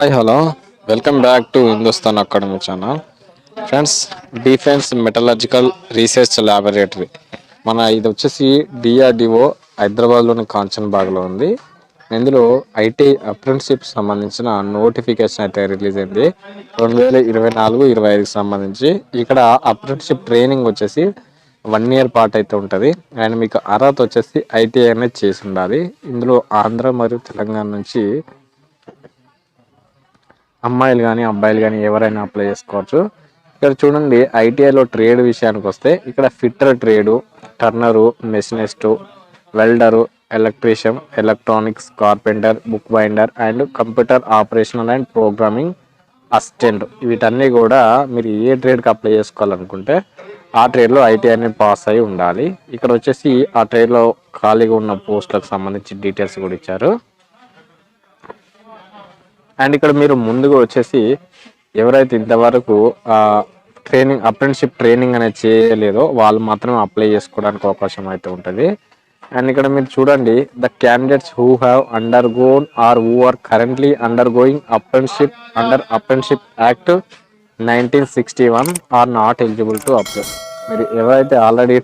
Hi hello welcome back to Hindustan academy channel. Friends, defence metallurgical research laboratory ఇది వచ్చేసి DRDO హైదరాబాద్లోని కాంచన్బాగ్లో ఉంది. ఇందులో ఐటీ అప్రెంటిస్షిప్ సంబంధించిన నోటిఫికేషన్ అయితే రిలీజ్ అయింది 2024-25 సంబంధించి. ఇక్కడ అప్రెంటిస్షిప్ ట్రైనింగ్ వచ్చేసి 1 year పాటు అయితే ఉంటుంది. అండ్ మీకు అర్హత వచ్చేసి ఐటీఐ అనేది చేసి ఉండాలి. ఇందులో ఆంధ్ర మరియు తెలంగాణ నుంచి అమ్మాయిలు కానీ అబ్బాయిలు కానీ ఎవరైనా అప్లై చేసుకోవచ్చు. ఇక్కడ చూడండి, ఐటీఐలో ట్రేడ్ విషయానికి వస్తే ఇక్కడ fitter trade, turner, machinist, welder, electrician, electronics, carpenter, book binder and computer operational and programming assistant, వీటన్నీ కూడా మీరు ఏ ట్రేడ్కి అప్లై చేసుకోవాలనుకుంటే ఆ ట్రేడ్లో ఐటీఐ అనేది పాస్ అయి ఉండాలి. ఇక్కడ వచ్చేసి ఆ ట్రేడ్లో ఖాళీగా ఉన్న పోస్టులకు సంబంధించి డీటెయిల్స్ కూడా ఇచ్చారు. అండ్ ఇక్కడ మీరు ముందుగా వచ్చేసి ఎవరైతే ఇంతవరకు ట్రైనింగ్ అప్రెంటిస్షిప్ ట్రైనింగ్ అనేది చేయలేదో వాళ్ళు మాత్రమే అప్లై చేసుకోవడానికి అవకాశం అయితే ఉంటుంది. అండ్ ఇక్కడ మీరు చూడండి, the candidates who have undergone or who are currently undergoing apprenticeship under apprenticeship act 1961 are not eligible to apply. మీరు ఎవరైతే ఆల్రెడీ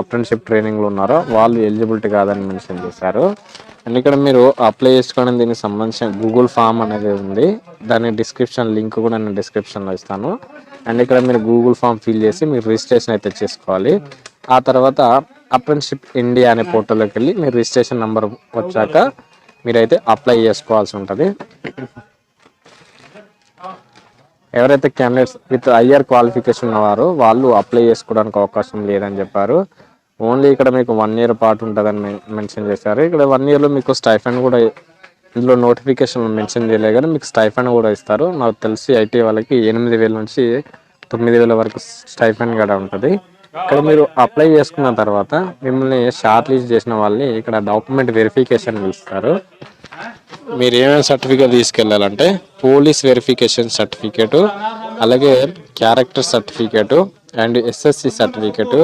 అప్రెంటిస్షిప్ ట్రైనింగ్లో ఉన్నారో వాళ్ళు ఎలిజిబిలిటీ కాదని మెన్షన్ చేశారు. అండ్ ఇక్కడ మీరు అప్లై చేసుకోవడం దీనికి సంబంధించిన గూగుల్ ఫామ్ అనేది ఉంది. దాని డిస్క్రిప్షన్ లింక్ కూడా నేను డిస్క్రిప్షన్లో ఇస్తాను. అండ్ ఇక్కడ మీరు గూగుల్ ఫామ్ ఫిల్ చేసి మీరు రిజిస్ట్రేషన్ అయితే చేసుకోవాలి. ఆ తర్వాత అప్రెంటిస్షిప్ ఇండియా అనే పోర్టల్లోకి వెళ్ళి మీరు రిజిస్ట్రేషన్ నెంబర్ వచ్చాక మీరైతే అప్లై చేసుకోవాల్సి ఉంటుంది. ఎవరైతే క్యాండిడేట్స్ విత్ హయ్యర్ క్వాలిఫికేషన్ ఉన్నవారో వాళ్ళు అప్లై చేసుకోవడానికి అవకాశం లేదని చెప్పారు. ఓన్లీ ఇక్కడ మీకు 1 year పాటు ఉంటుందని మెన్షన్ చేశారు. ఇక్కడ 1 yearలో మీకు స్టైఫండ్ కూడా, ఇందులో నోటిఫికేషన్ మెన్షన్ చేయలేదు కానీ మీకు స్టైఫండ్ కూడా ఇస్తారు. నాకు తెలిసి ఐటీ వాళ్ళకి 8,000 నుంచి 9,000 వరకు స్టైఫండ్ కూడా ఉంటుంది. ఇక్కడ మీరు అప్లై చేసుకున్న తర్వాత మిమ్మల్ని షార్ట్ లిస్ట్ చేసిన వాళ్ళని ఇక్కడ డాక్యుమెంట్ వెరిఫికేషన్ ఇస్తారు. మీరు ఏమేమి సర్టిఫికేట్ తీసుకెళ్ళాలంటే పోలీస్ వెరిఫికేషన్ సర్టిఫికేటు, అలాగే character certificate and SSC certificate,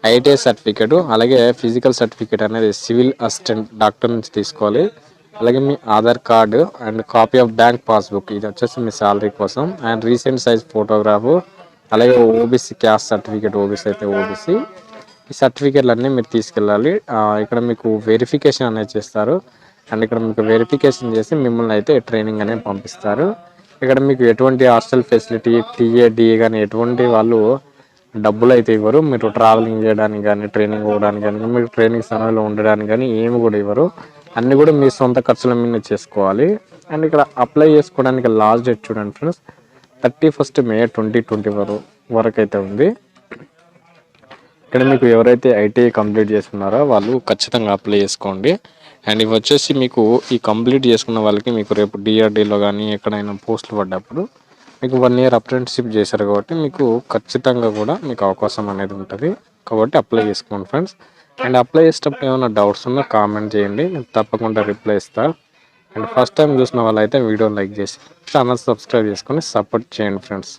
ITI certificate, అలాగే ఫిజికల్ సర్టిఫికేట్ అనేది సివిల్ అసిస్టెంట్ డాక్టర్ నుంచి తీసుకోవాలి. అలాగే మీ Aadhaar card and copy of bank passbook, ఇది వచ్చేసి మీ శాలరీ కోసం, అండ్ రీసెంట్ సైజ్ ఫోటోగ్రాఫు, అలాగే ఓబీసీ క్యాస్ట్ సర్టిఫికేట్, ఓబీసీ అయితే ఓబీసీ, ఈ సర్టిఫికేట్లు అన్నీ మీరు తీసుకెళ్ళాలి. ఇక్కడ మీకు వెరిఫికేషన్ అనేది చేస్తారు. అండ్ ఇక్కడ మీకు వెరిఫికేషన్ చేసి మిమ్మల్ని అయితే ట్రైనింగ్ అనేది పంపిస్తారు. ఇక్కడ మీకు ఎటువంటి హాస్టల్ ఫెసిలిటీ, టీఏ కానీ ఎటువంటి వాళ్ళు డబ్బులు అయితే ఇవ్వరు. మీరు ట్రావెలింగ్ చేయడానికి కానీ, ట్రైనింగ్ పోవడానికి కానీ, మీరు ట్రైనింగ్ సమయంలో ఉండడానికి కానీ ఏమి కూడా ఇవ్వరు. అన్నీ కూడా మీ సొంత ఖర్చుల మీద చేసుకోవాలి. అండ్ ఇక్కడ అప్లై చేసుకోవడానికి లాస్ట్ డేట్ చూడండి ఫ్రెండ్స్, 31st May 2020 వరకు అయితే ఉంది. ఇక్కడ మీకు ఎవరైతే ఐటీఐ కంప్లీట్ చేసుకున్నారో వాళ్ళు ఖచ్చితంగా అప్లై చేసుకోండి. అండ్ ఇవి వచ్చేసి మీకు ఈ కంప్లీట్ చేసుకున్న వాళ్ళకి మీకు రేపు డిఆర్డీలో కానీ ఎక్కడైనా పోస్టులు పడ్డప్పుడు మీకు 1 year అప్రెంటిస్షిప్ చేశారు కాబట్టి మీకు ఖచ్చితంగా కూడా మీకు అవకాశం అనేది ఉంటుంది. కాబట్టి అప్లై చేసుకోండి ఫ్రెండ్స్. అండ్ అప్లై చేసేటప్పుడు ఏమైనా డౌట్స్ ఉన్నా కామెంట్ చేయండి, నేను తప్పకుండా రిప్లై ఇస్తాను. అండ్ ఫస్ట్ టైం చూసిన వాళ్ళైతే వీడియో లైక్ చేసి ఛానల్ సబ్స్క్రైబ్ చేసుకొని సపోర్ట్ చేయండి ఫ్రెండ్స్.